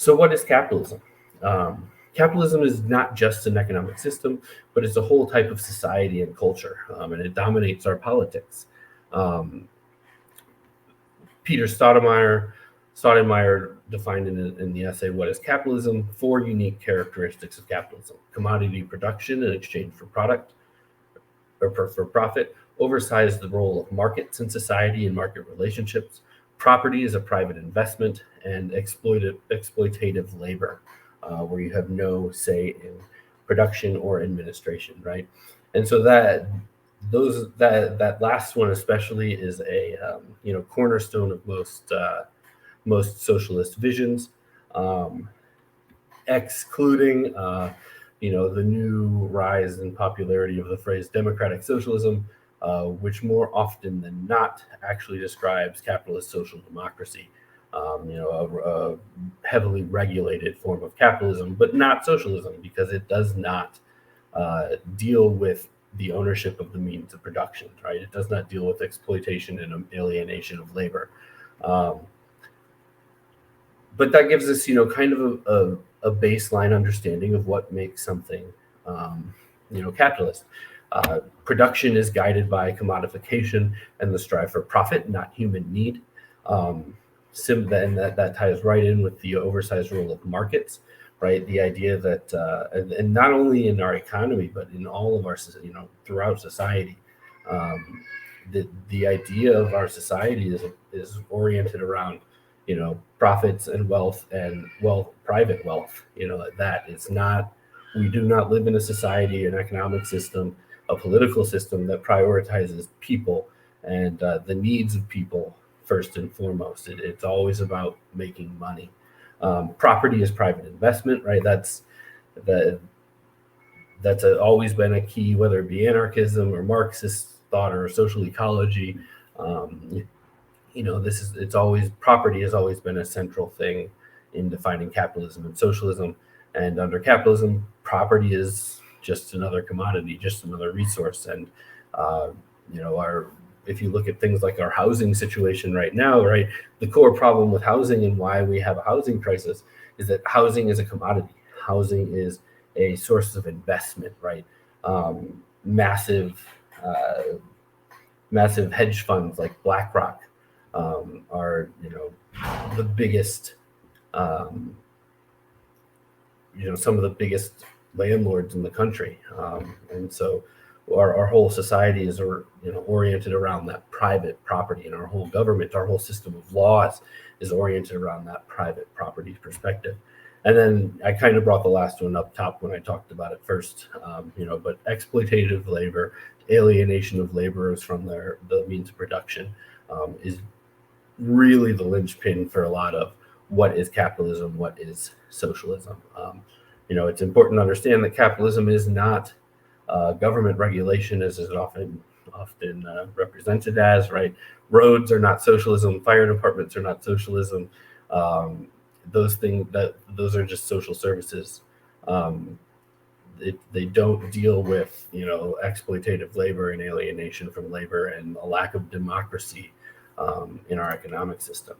So what is capitalism? Capitalism is not just an economic system, but it's a whole type of society and culture, and it dominates our politics. Um, Peter Staudenmeier defined in the essay, What is Capitalism? Four unique characteristics of capitalism: commodity production in exchange for product or for profit, oversized the role of markets in society and market relationships, property is a private investment, and exploitative labor, where you have no say in production or administration, right? And so that last one especially is a cornerstone of most socialist visions, um, excluding the new rise in popularity of the phrase democratic socialism, which more often than not actually describes capitalist social democracy, a heavily regulated form of capitalism, but not socialism because it does not deal with the ownership of the means of production, right? It does not deal with exploitation and alienation of labor. Um, but that gives us, kind of a baseline understanding of what makes something, capitalist. Production is guided by commodification and the strive for profit, not human need. Um, and that ties right in with the oversized role of markets, right? The idea that, and not only in our economy, but in all of our, throughout society, um, the idea of our society is oriented around profits and private wealth, that it's not, we do not live in a society, an economic system, a political system that prioritizes people and the needs of people first and foremost. It's always about making money. Property is private investment, right? The always been a key, whether it be anarchism or Marxist thought or social ecology. Um, it's always, property has always been a central thing in defining capitalism and socialism. And under capitalism, property is just another commodity, just another resource. And our if you look at things like our housing situation right now, right, the core problem with housing and why we have a housing crisis is that housing is a commodity. Housing is a source of investment, right? Massive, massive hedge funds like BlackRock are, the biggest, some of the biggest landlords in the country, and so our whole society is oriented around that private property, and our whole government, our whole system of laws is oriented around that private property perspective. And then I kind of brought the last one up top when I talked about it first, but exploitative labor, alienation of laborers from the means of production, is really the linchpin for a lot of what is capitalism, what is socialism. It's important to understand that capitalism is not government regulation, as is often represented as, right? Roads are not socialism. Fire departments are not socialism. Those are just social services. They don't deal with exploitative labor and alienation from labor and a lack of democracy in our economic system.